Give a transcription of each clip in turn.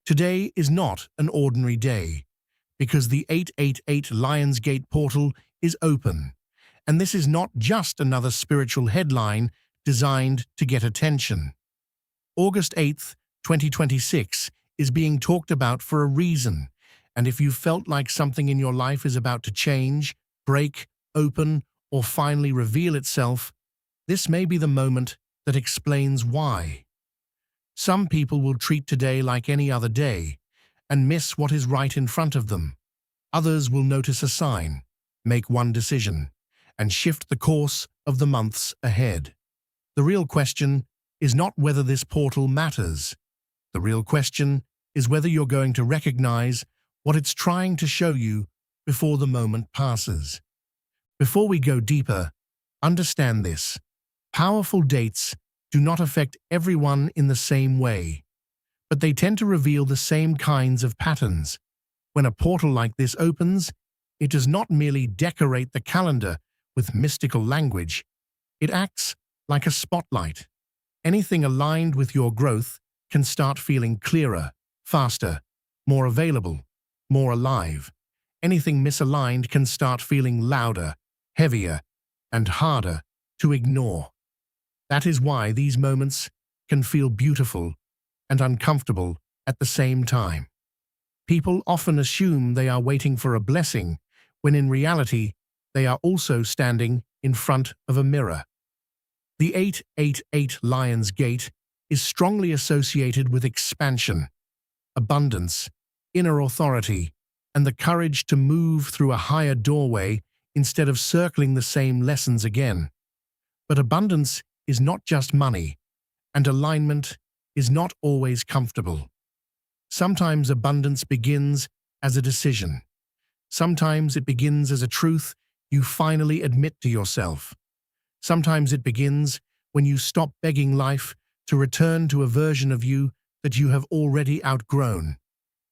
Today is not an ordinary day, because the 888 Lionsgate portal is open, and this is not just another spiritual headline designed to get attention. August 8th, 2026 is being talked about for a reason, and if you felt like something in your life is about to change, break, open, or finally reveal itself, this may be the moment that explains why. Some people will treat today like any other day and miss what is right in front of them. Others will notice a sign, make one decision, and shift the course of the months ahead. The real question is not whether this portal matters. The real question is whether you're going to recognize what it's trying to show you before the moment passes. Before we go deeper, understand this. Powerful dates do not affect everyone in the same way, but they tend to reveal the same kinds of patterns. When a portal like this opens, it does not merely decorate the calendar with mystical language. It acts like a spotlight. Anything aligned with your growth can start feeling clearer, faster, more available, more alive. Anything misaligned can start feeling louder, heavier, and harder to ignore. That is why these moments can feel beautiful and uncomfortable at the same time. People often assume they are waiting for a blessing, when in reality, they are also standing in front of a mirror. The 888 Lionsgate is strongly associated with expansion, abundance, inner authority, and the courage to move through a higher doorway instead of circling the same lessons again. But abundance is not just money, and alignment is not always comfortable. Sometimes abundance begins as a decision. Sometimes it begins as a truth you finally admit to yourself. Sometimes it begins when you stop begging life to return to a version of you that you have already outgrown.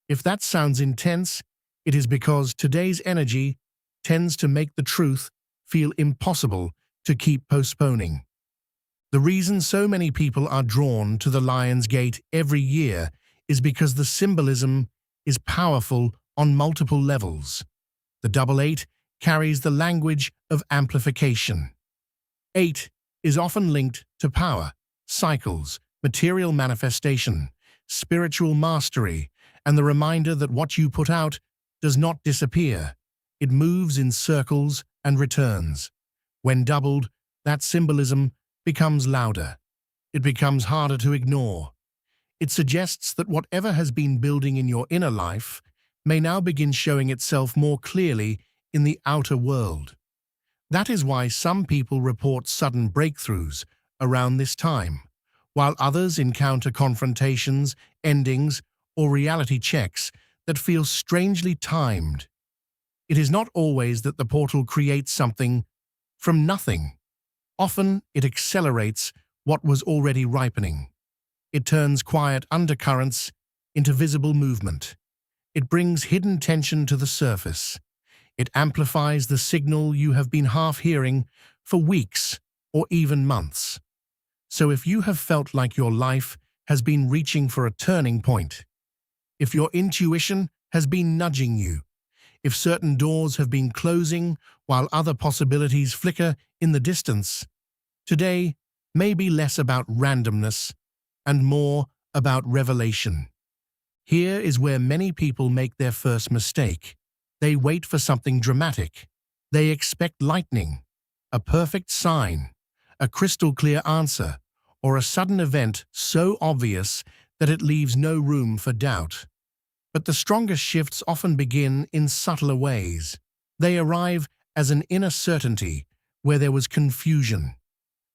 If that sounds intense, it is because today's energy tends to make the truth feel impossible to keep postponing. The reason so many people are drawn to the Lionsgate every year is because the symbolism is powerful on multiple levels. The double 8 carries the language of amplification. 8 is often linked to power, cycles, material manifestation, spiritual mastery, and the reminder that what you put out does not disappear. It moves in circles and returns. When doubled, that symbolism becomes louder. It becomes harder to ignore. It suggests that whatever has been building in your inner life may now begin showing itself more clearly in the outer world. That is why some people report sudden breakthroughs around this time, while others encounter confrontations, endings, or reality checks that feel strangely timed. It is not always that the portal creates something from nothing. Often, it accelerates what was already ripening. It turns quiet undercurrents into visible movement. It brings hidden tension to the surface. It amplifies the signal you have been half hearing for weeks or even months. So if you have felt like your life has been reaching for a turning point, if your intuition has been nudging you, if certain doors have been closing while other possibilities flicker in the distance, today may be less about randomness and more about revelation. Here is where many people make their first mistake. They wait for something dramatic. They expect lightning, a perfect sign, a crystal-clear answer, or a sudden event so obvious that it leaves no room for doubt. But the strongest shifts often begin in subtler ways. They arrive as an inner certainty where there was confusion.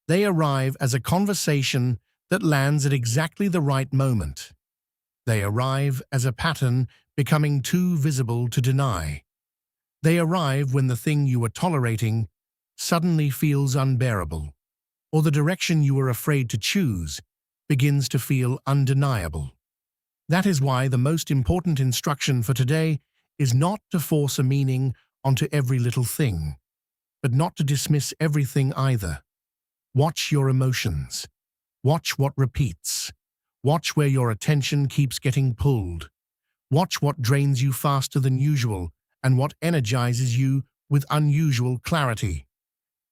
They arrive as a conversation that lands at exactly the right moment. They arrive as a pattern becoming too visible to deny. They arrive when the thing you were tolerating suddenly feels unbearable, or the direction you were afraid to choose begins to feel undeniable. That is why the most important instruction for today is not to force a meaning onto every little thing, but not to dismiss everything either. Watch your emotions. Watch what repeats. Watch where your attention keeps getting pulled. Watch what drains you faster than usual and what energizes you with unusual clarity.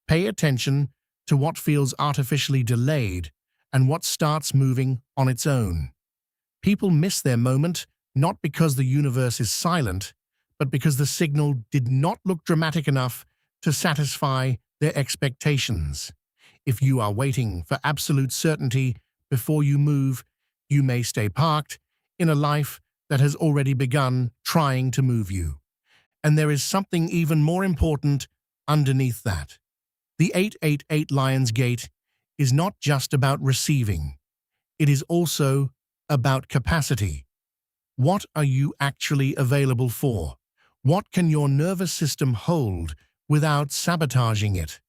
Pay attention to what feels artificially delayed and what starts moving on its own. People miss their moment not because the universe is silent, but because the signal did not look dramatic enough to satisfy their expectations. If you are waiting for absolute certainty before you move, you may stay parked in a life that has already begun trying to move you. And there is something even more important underneath that. The 888 Lion's Gate is not just about receiving. It is also about capacity. What are you actually available for? What can your nervous system hold without sabotaging it?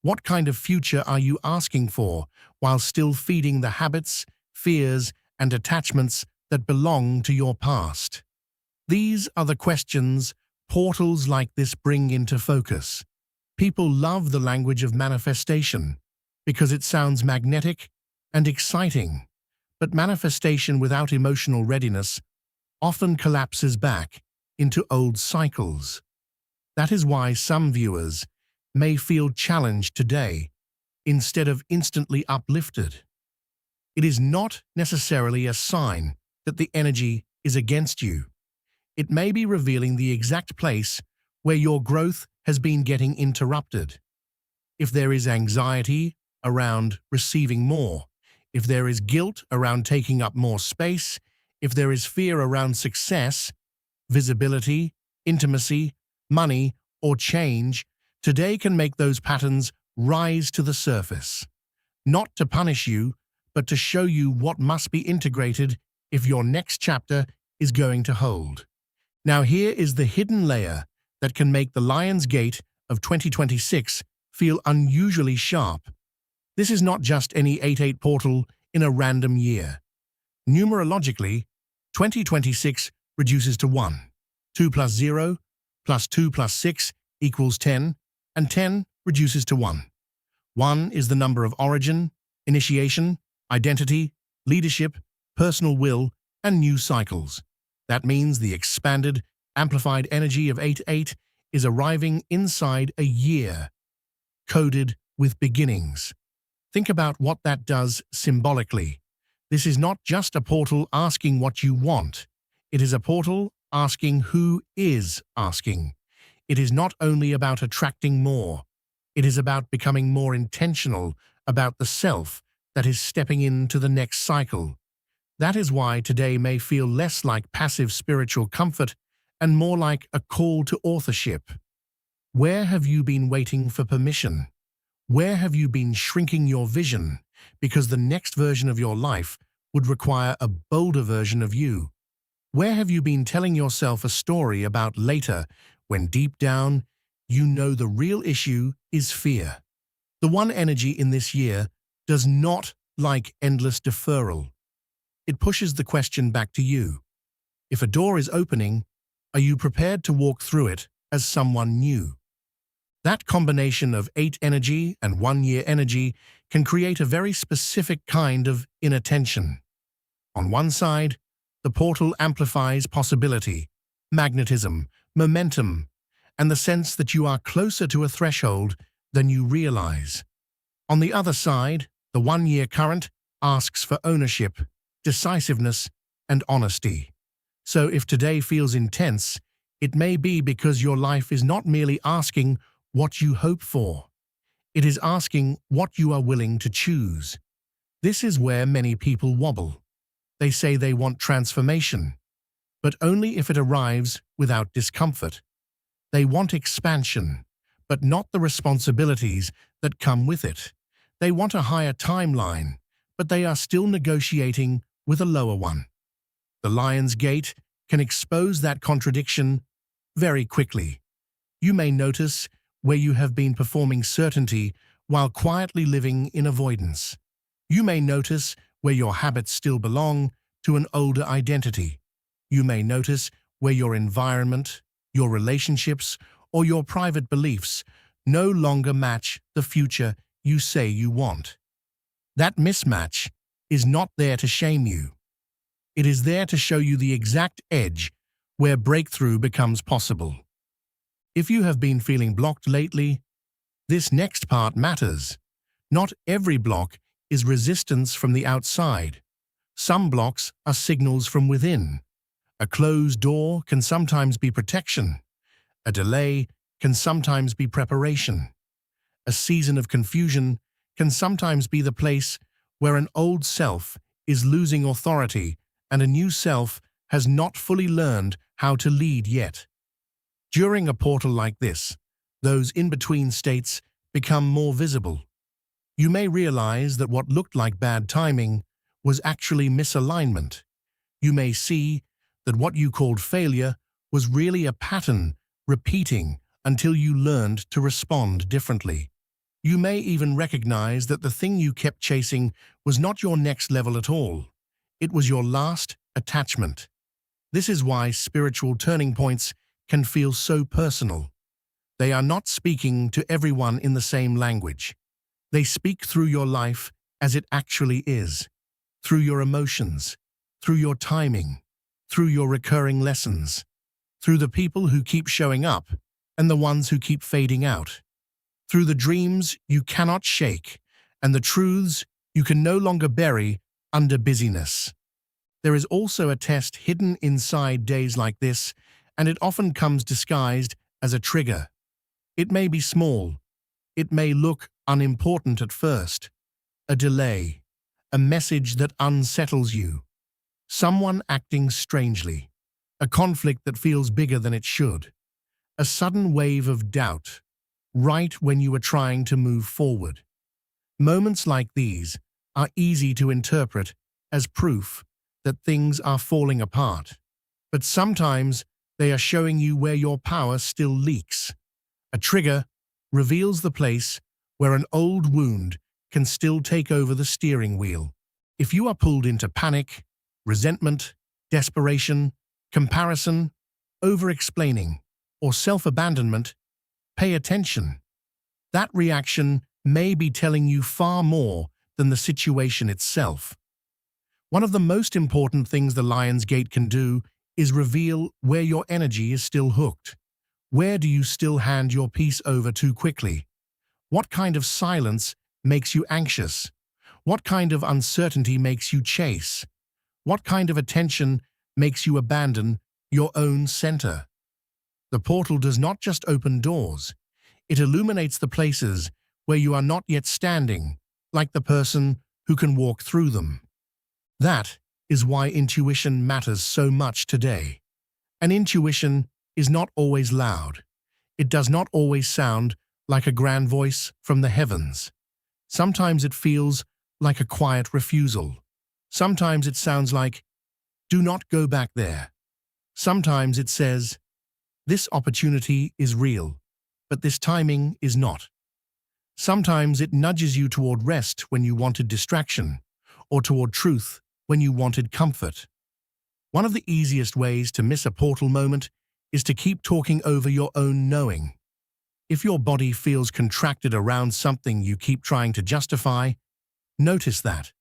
What kind of future are you asking for while still feeding the habits, fears, and attachments that belong to your past? These are the questions portals like this bring into focus. People love the language of manifestation because it sounds magnetic and exciting, but manifestation without emotional readiness often collapses back into old cycles. That is why some viewers may feel challenged today instead of instantly uplifted. It is not necessarily a sign that the energy is against you. It may be revealing the exact place where your growth has been getting interrupted. If there is anxiety around receiving more, if there is guilt around taking up more space, if there is fear around success, visibility, intimacy, money, or change, today can make those patterns rise to the surface. Not to punish you, but to show you what must be integrated if your next chapter is going to hold. Now here is the hidden layer that can make the Lion's Gate of 2026 feel unusually sharp. This is not just any 88 portal in a random year. Numerologically, 2026 reduces to 1. 2 plus 0 plus 2 plus 6 equals 10, and 10 reduces to 1. 1 is the number of origin, initiation, identity, leadership, personal will, and new cycles. That means the expanded, amplified energy of 88 is arriving inside a year, coded with beginnings. Think about what that does symbolically. This is not just a portal asking what you want. It is a portal asking who is asking. It is not only about attracting more. It is about becoming more intentional about the self that is stepping into the next cycle. That is why today may feel less like passive spiritual comfort and more like a call to authorship. Where have you been waiting for permission? Where have you been shrinking your vision because the next version of your life would require a bolder version of you? Where have you been telling yourself a story about later when deep down you know the real issue is fear? The one energy in this year does not like endless deferral. It pushes the question back to you. If a door is opening, are you prepared to walk through it as someone new? That combination of 8 energy and 1 year energy can create a very specific kind of inner tension. On one side, the portal amplifies possibility, magnetism, momentum, and the sense that you are closer to a threshold than you realize. On the other side, the 1 year current asks for ownership, decisiveness, and honesty. So if today feels intense, it may be because your life is not merely asking what you hope for. It is asking what you are willing to choose. This is where many people wobble. They say they want transformation, but only if it arrives without discomfort. They want expansion, but not the responsibilities that come with it. They want a higher timeline, but they are still negotiating with a lower one. The Lion's Gate can expose that contradiction very quickly. You may notice where you have been performing certainty while quietly living in avoidance. You may notice where your habits still belong to an older identity. You may notice where your environment, your relationships, or your private beliefs no longer match the future you say you want. That mismatch is not there to shame you. It is there to show you the exact edge where breakthrough becomes possible. If you have been feeling blocked lately, this next part matters. Not every block is resistance from the outside. Some blocks are signals from within. A closed door can sometimes be protection. A delay can sometimes be preparation. A season of confusion can sometimes be the place where an old self is losing authority and a new self has not fully learned how to lead yet. During a portal like this, those in-between states become more visible. You may realize that what looked like bad timing was actually misalignment. You may see that what you called failure was really a pattern repeating until you learned to respond differently. You may even recognize that the thing you kept chasing was not your next level at all. It was your last attachment. This is why spiritual turning points can feel so personal. They are not speaking to everyone in the same language. They speak through your life as it actually is, through your emotions, through your timing, through your recurring lessons, through the people who keep showing up and the ones who keep fading out, through the dreams you cannot shake and the truths you can no longer bury under busyness. There is also a test hidden inside days like this, and it often comes disguised as a trigger. It may be small. It may look unimportant at first. A delay, a message that unsettles you, someone acting strangely, a conflict that feels bigger than it should, a sudden wave of doubt, right when you are trying to move forward. Moments like these are easy to interpret as proof that things are falling apart, but sometimes they are showing you where your power still leaks. A trigger reveals the place where an old wound can still take over the steering wheel. If you are pulled into panic, resentment, desperation, comparison, over-explaining, or self-abandonment, pay attention. That reaction may be telling you far more than the situation itself. One of the most important things the Lion's Gate can do is reveal where your energy is still hooked. Where do you still hand your peace over too quickly? What kind of silence makes you anxious? What kind of uncertainty makes you chase? What kind of attention makes you abandon your own center? The portal does not just open doors. It illuminates the places where you are not yet standing, like the person who can walk through them. That is why intuition matters so much today. An intuition is not always loud. It does not always sound like a grand voice from the heavens. Sometimes it feels like a quiet refusal. Sometimes it sounds like, "Do not go back there." Sometimes it says, "This opportunity is real, but this timing is not." Sometimes it nudges you toward rest when you wanted distraction, or toward truth when you wanted comfort. One of the easiest ways to miss a portal moment is to keep talking over your own knowing. If your body feels contracted around something you keep trying to justify, notice that.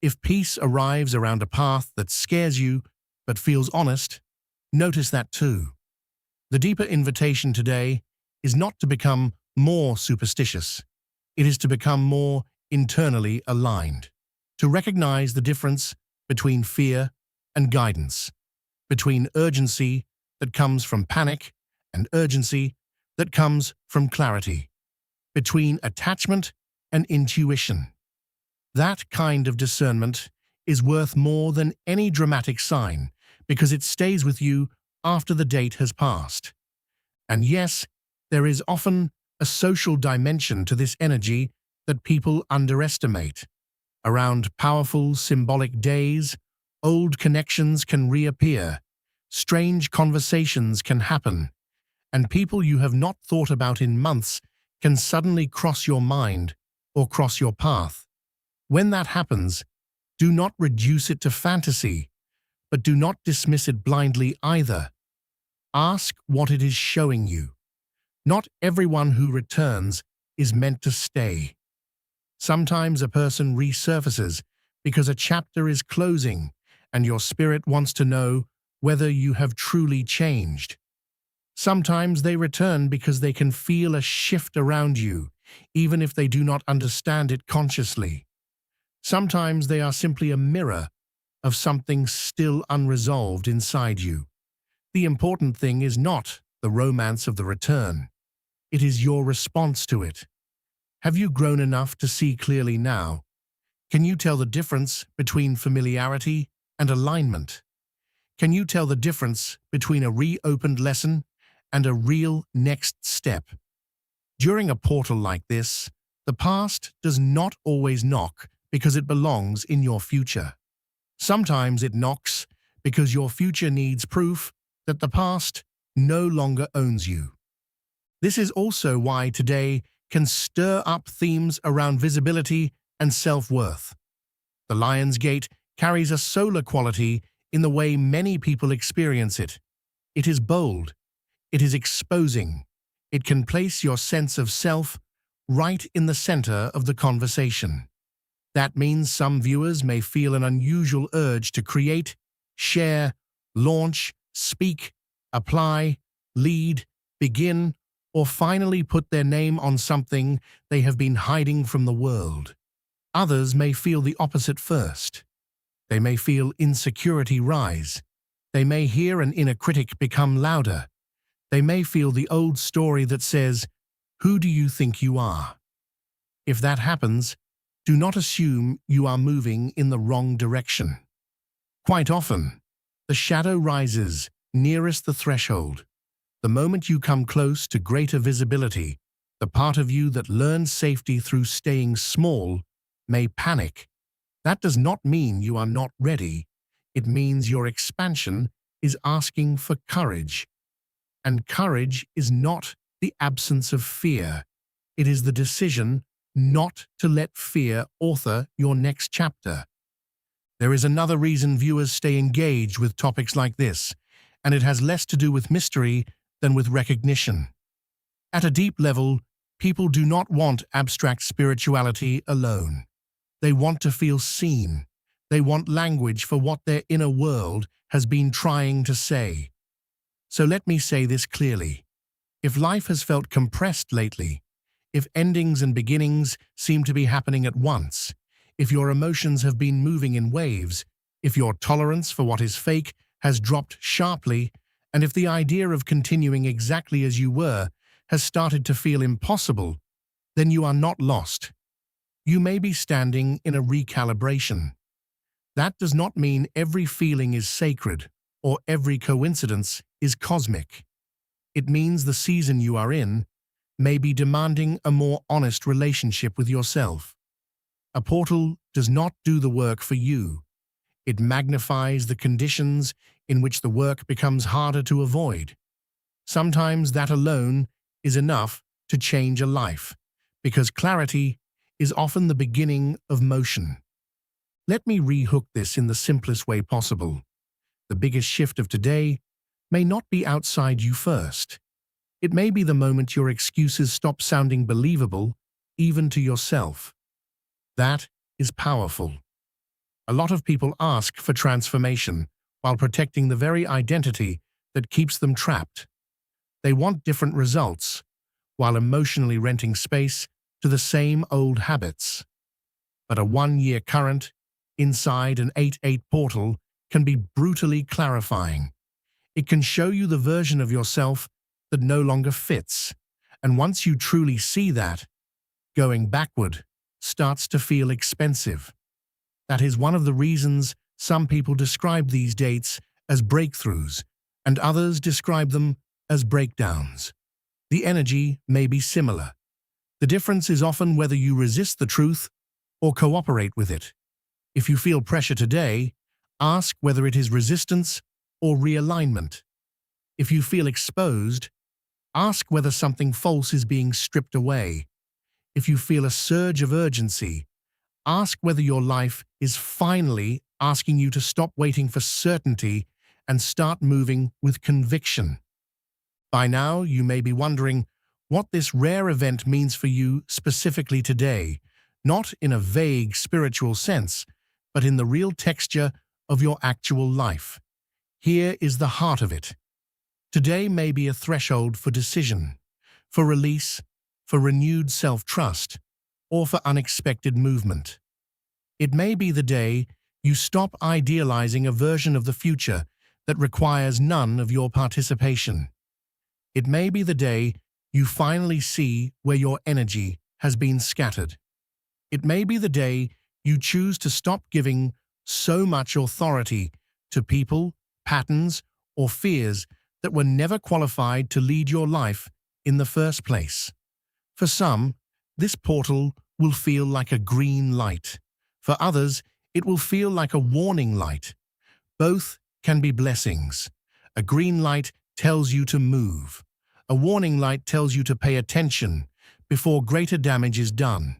If peace arrives around a path that scares you but feels honest, notice that too. The deeper invitation today is not to become more superstitious. It is to become more internally aligned, to recognize the difference between fear and guidance, between urgency that comes from panic and urgency that comes from clarity, between attachment and intuition. That kind of discernment is worth more than any dramatic sign because it stays with you after the date has passed. And yes, there is often a social dimension to this energy that people underestimate. Around powerful, symbolic days, old connections can reappear, strange conversations can happen, and people you have not thought about in months can suddenly cross your mind or cross your path. When that happens, do not reduce it to fantasy, but do not dismiss it blindly either. Ask what it is showing you. Not everyone who returns is meant to stay. Sometimes a person resurfaces because a chapter is closing and your spirit wants to know whether you have truly changed. Sometimes they return because they can feel a shift around you, even if they do not understand it consciously. Sometimes they are simply a mirror of something still unresolved inside you. The important thing is not the romance of the return. It is your response to it. Have you grown enough to see clearly now? Can you tell the difference between familiarity and alignment? Can you tell the difference between a reopened lesson and a real next step? During a portal like this, the past does not always knock because it belongs in your future. Sometimes it knocks because your future needs proof that the past no longer owns you. This is also why today can stir up themes around visibility and self-worth. The Lion's Gate carries a solar quality in the way many people experience it. It is bold. It is exposing. It can place your sense of self right in the center of the conversation. That means some viewers may feel an unusual urge to create, share, launch, speak, apply, lead, begin, or finally put their name on something they have been hiding from the world. Others may feel the opposite first. They may feel insecurity rise. They may hear an inner critic become louder. They may feel the old story that says, "Who do you think you are?" If that happens, do not assume you are moving in the wrong direction. Quite often, the shadow rises nearest the threshold. The moment you come close to greater visibility, the part of you that learned safety through staying small may panic. That does not mean you are not ready. It means your expansion is asking for courage. And courage is not the absence of fear. It is the decision not to let fear author your next chapter. There is another reason viewers stay engaged with topics like this, and it has less to do with mystery than with recognition. At a deep level, people do not want abstract spirituality alone. They want to feel seen. They want language for what their inner world has been trying to say. So let me say this clearly. If life has felt compressed lately, if endings and beginnings seem to be happening at once, if your emotions have been moving in waves, if your tolerance for what is fake has dropped sharply, and if the idea of continuing exactly as you were has started to feel impossible, then you are not lost. You may be standing in a recalibration. That does not mean every feeling is sacred or every coincidence is cosmic. It means the season you are in may be demanding a more honest relationship with yourself. A portal does not do the work for you. It magnifies the conditions in which the work becomes harder to avoid. Sometimes that alone is enough to change a life, because clarity is often the beginning of motion. Let me rehook this in the simplest way possible. The biggest shift of today may not be outside you first. It may be the moment your excuses stop sounding believable, even to yourself. That is powerful. A lot of people ask for transformation while protecting the very identity that keeps them trapped. They want different results, while emotionally renting space to the same old habits. But a 1-year current inside an 8-8 portal can be brutally clarifying. It can show you the version of yourself that no longer fits. And once you truly see that, going backward starts to feel expensive. That is one of the reasons some people describe these dates as breakthroughs, and others describe them as breakdowns. The energy may be similar. The difference is often whether you resist the truth or cooperate with it. If you feel pressure today, ask whether it is resistance or realignment. If you feel exposed, ask whether something false is being stripped away. If you feel a surge of urgency, ask whether your life is finally asking you to stop waiting for certainty and start moving with conviction. By now, you may be wondering what this rare event means for you specifically today, not in a vague spiritual sense, but in the real texture of your actual life. Here is the heart of it. Today may be a threshold for decision, for release, for renewed self-trust, or for unexpected movement. It may be the day you stop idealizing a version of the future that requires none of your participation. It may be the day you finally see where your energy has been scattered. It may be the day you choose to stop giving so much authority to people, patterns, or fears that were never qualified to lead your life in the first place. For some, this portal will feel like a green light. For others, it will feel like a warning light. Both can be blessings. A green light tells you to move. A warning light tells you to pay attention before greater damage is done.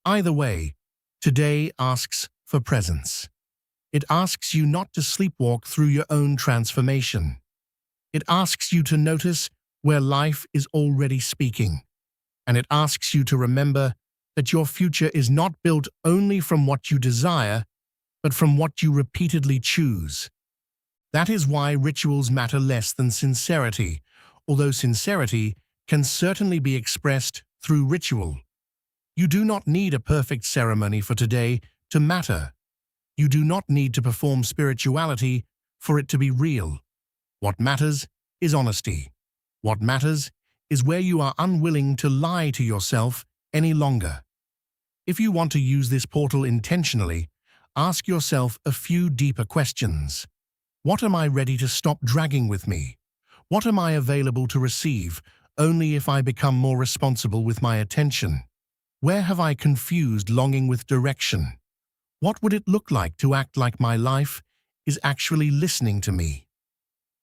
Either way, today asks for presence. It asks you not to sleepwalk through your own transformation. It asks you to notice where life is already speaking. And it asks you to remember that your future is not built only from what you desire, but from what you repeatedly choose. That is why rituals matter less than sincerity, although sincerity can certainly be expressed through ritual. You do not need a perfect ceremony for today to matter. You do not need to perform spirituality for it to be real. What matters is honesty. What matters is where you are unwilling to lie to yourself any longer. If you want to use this portal intentionally, ask yourself a few deeper questions. What am I ready to stop dragging with me? What am I available to receive only if I become more responsible with my attention? Where have I confused longing with direction? What would it look like to act like my life is actually listening to me?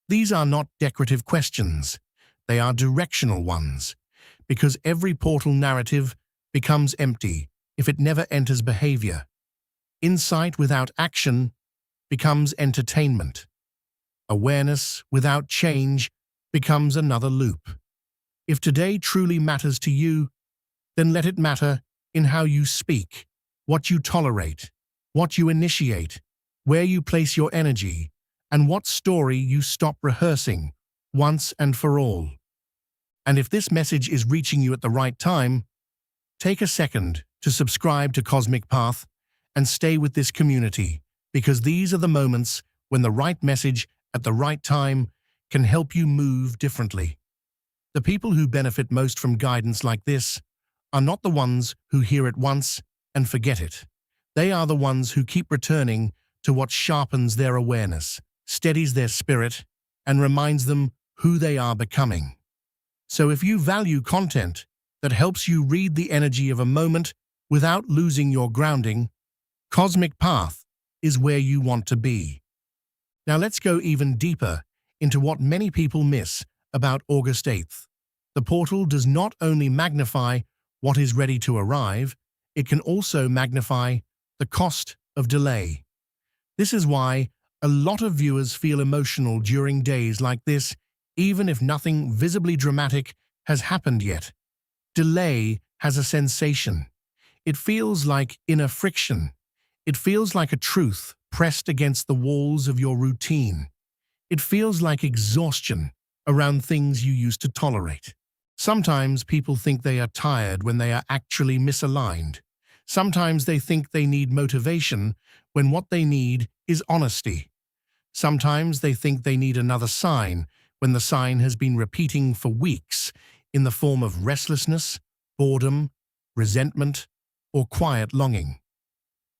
These are not decorative questions. They are directional ones, because every portal narrative becomes empty if it never enters behavior. Insight without action becomes entertainment. Awareness without change becomes another loop. If today truly matters to you, then let it matter in how you speak, what you tolerate, what you initiate, where you place your energy, and what story you stop rehearsing once and for all. And if this message is reaching you at the right time, take a second to subscribe to Cosmic Path and stay with this community, because these are the moments when the right message at the right time can help you move differently. The people who benefit most from guidance like this are not the ones who hear it once and forget it. They are the ones who keep returning to what sharpens their awareness, steadies their spirit, and reminds them who they are becoming. So if you value content that helps you read the energy of a moment without losing your grounding, Cosmic Path is where you want to be. Now let's go even deeper into what many people miss about August 8th. The portal does not only magnify what is ready to arrive, it can also magnify the cost of delay. This is why a lot of viewers feel emotional during days like this, even if nothing visibly dramatic has happened yet. Delay has a sensation. It feels like inner friction. It feels like a truth pressed against the walls of your routine. It feels like exhaustion around things you used to tolerate. Sometimes people think they are tired when they are actually misaligned. Sometimes they think they need motivation when what they need is honesty. Sometimes they think they need another sign when the sign has been repeating for weeks in the form of restlessness, boredom, resentment, or quiet longing.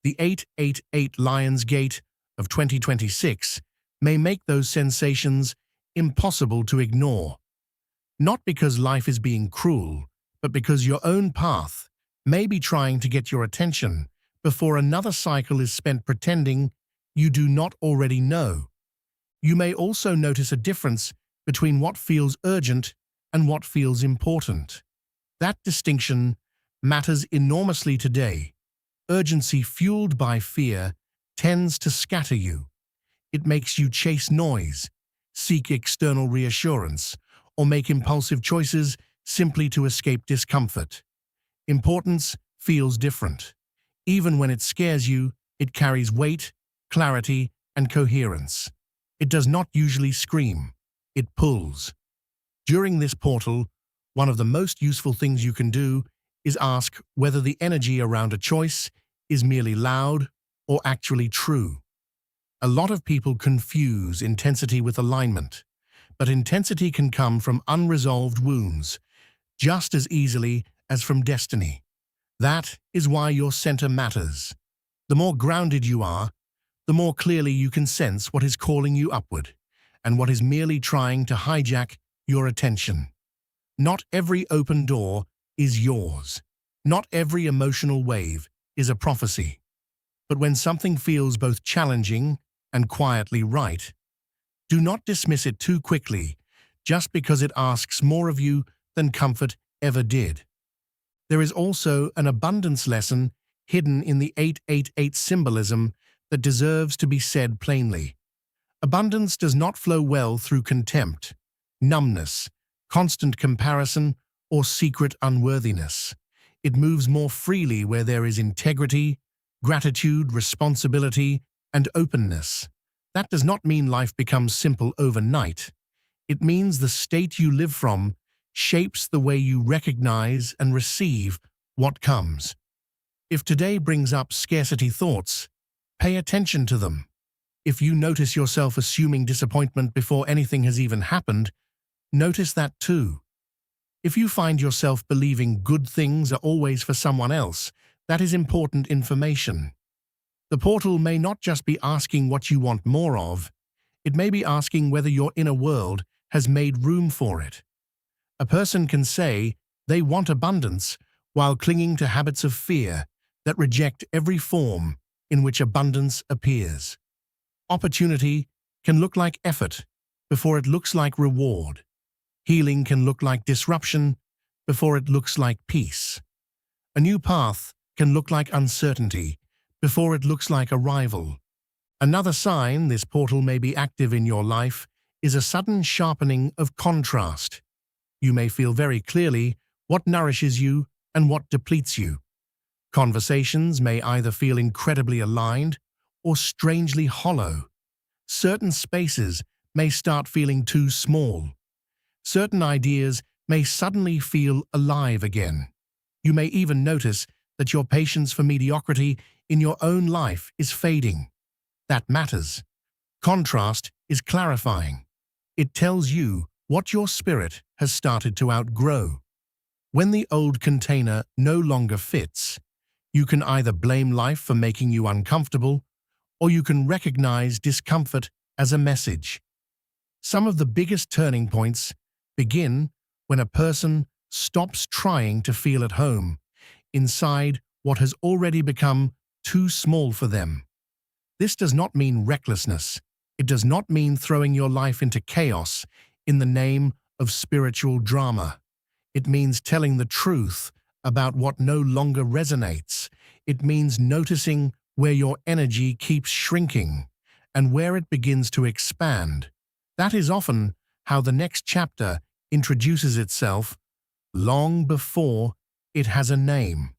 The 888 Lion's Gate of 2026 may make those sensations impossible to ignore. Not because life is being cruel, but because your own path may be trying to get your attention before another cycle is spent pretending you do not already know. You may also notice a difference between what feels urgent and what feels important. That distinction matters enormously today. Urgency fueled by fear tends to scatter you. It makes you chase noise, seek external reassurance, or make impulsive choices simply to escape discomfort. Importance feels different. Even when it scares you, It carries weight, clarity, and coherence. It does not usually scream. It pulls. During this portal, one of the most useful things you can do is ask whether the energy around a choice is merely loud or actually true. A lot of people confuse intensity with alignment, but intensity can come from unresolved wounds just as easily as from destiny. That is why your center matters. The more grounded you are, the more clearly you can sense what is calling you upward and what is merely trying to hijack your attention. Not every open door is yours. Not every emotional wave is a prophecy. But when something feels both challenging and quietly right, do not dismiss it too quickly just because it asks more of you than comfort ever did. There is also an abundance lesson hidden in the 888 symbolism that deserves to be said plainly. Abundance does not flow well through contempt, numbness, constant comparison, or secret unworthiness. It moves more freely where there is integrity, gratitude, responsibility, and openness. That does not mean life becomes simple overnight. It means the state you live from shapes the way you recognize and receive what comes. If today brings up scarcity thoughts, pay attention to them. If you notice yourself assuming disappointment before anything has even happened, notice that too. If you find yourself believing good things are always for someone else, that is important information. The portal may not just be asking what you want more of, it may be asking whether your inner world has made room for it. A person can say they want abundance while clinging to habits of fear that reject every form in which abundance appears. Opportunity can look like effort before it looks like reward. Healing can look like disruption before it looks like peace. A new path can look like uncertainty before it looks like arrival. Another sign this portal may be active in your life is a sudden sharpening of contrast. You may feel very clearly what nourishes you and what depletes you. Conversations may either feel incredibly aligned or strangely hollow. Certain spaces may start feeling too small. Certain ideas may suddenly feel alive again. You may even notice that your patience for mediocrity in your own life is fading. That matters. Contrast is clarifying. It tells you what your spirit has started to outgrow. When the old container no longer fits, you can either blame life for making you uncomfortable, or you can recognize discomfort as a message. Some of the biggest turning points begin when a person stops trying to feel at home inside what has already become too small for them. This does not mean recklessness. It does not mean throwing your life into chaos in the name of spiritual drama. It means telling the truth about what no longer resonates. It means noticing where your energy keeps shrinking and where it begins to expand. That is often how the next chapter introduces itself long before it has a name.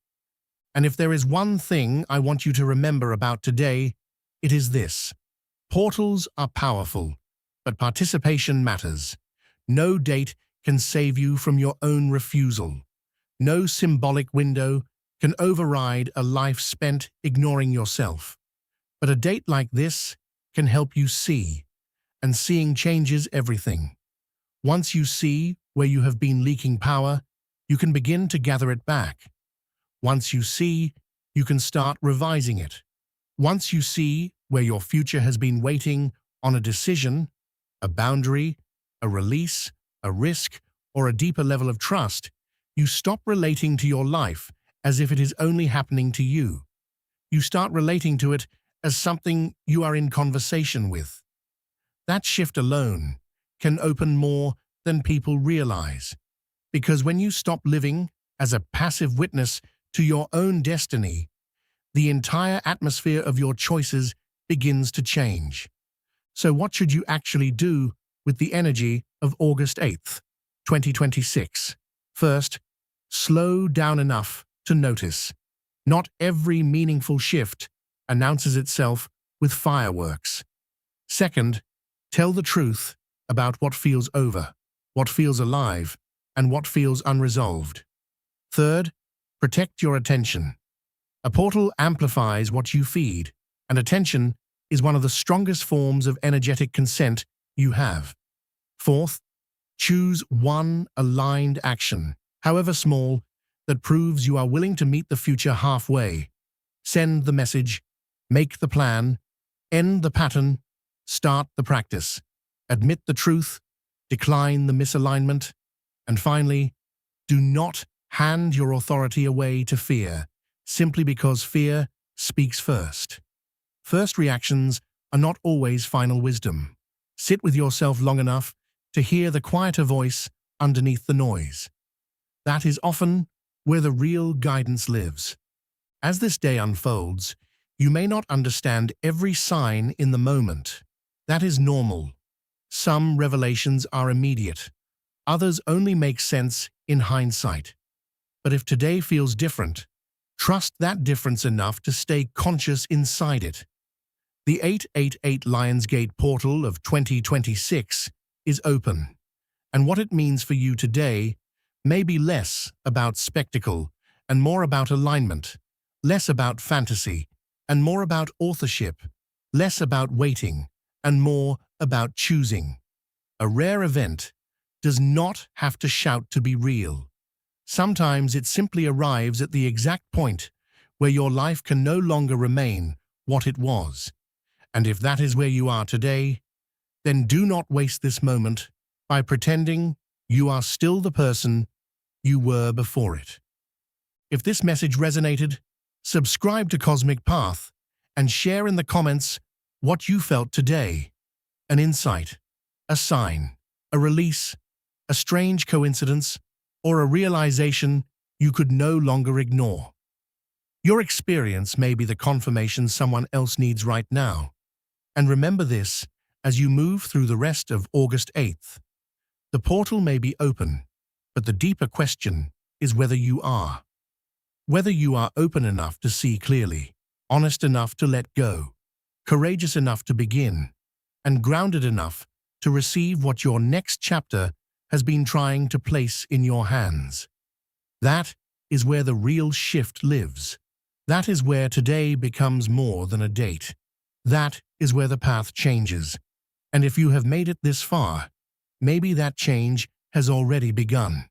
And if there is one thing I want you to remember about today, it is this. Portals are powerful, but participation matters. No date can save you from your own refusal. No symbolic window can override a life spent ignoring yourself. But a date like this can help you see, and seeing changes everything. Once you see where you have been leaking power, you can begin to gather it back. Once you see, you can start revising it. Once you see where your future has been waiting on a decision, a boundary, a release, a risk, or a deeper level of trust, you stop relating to your life as if it is only happening to you. You start relating to it as something you are in conversation with. That shift alone can open more than people realize. Because when you stop living as a passive witness to your own destiny, the entire atmosphere of your choices begins to change. So what should you actually do with the energy of August 8th, 2026? First, slow down enough to notice. Not every meaningful shift announces itself with fireworks. Second, tell the truth about what feels over, what feels alive, and what feels unresolved. Third, protect your attention. A portal amplifies what you feed, and attention is one of the strongest forms of energetic consent you have. Fourth, choose one aligned action, however small, that proves you are willing to meet the future halfway. Send the message, make the plan, end the pattern, start the practice, admit the truth, decline the misalignment, and finally, do not hand your authority away to fear, simply because fear speaks first. First reactions are not always final wisdom. Sit with yourself long enough to hear the quieter voice underneath the noise. That is often where the real guidance lives. As this day unfolds, you may not understand every sign in the moment. That is normal. Some revelations are immediate. Others only make sense in hindsight. But if today feels different, trust that difference enough to stay conscious inside it. The 888 Lionsgate portal of 2026 is open, and what it means for you today may be less about spectacle and more about alignment, less about fantasy and more about authorship, less about waiting and more about choosing. A rare event does not have to shout to be real. Sometimes it simply arrives at the exact point where your life can no longer remain what it was. And if that is where you are today, then do not waste this moment by pretending you are still the person you were before it. If this message resonated, subscribe to Cosmic Path and share in the comments what you felt today. An insight, a sign, a release, a strange coincidence, or a realization you could no longer ignore. Your experience may be the confirmation someone else needs right now. And remember this as you move through the rest of August 8th. The portal may be open, but the deeper question is whether you are. Whether you are open enough to see clearly, honest enough to let go, courageous enough to begin, and grounded enough to receive what your next chapter has been trying to place in your hands. That is where the real shift lives. That is where today becomes more than a date. That is where the path changes. And if you have made it this far, maybe that change has already begun.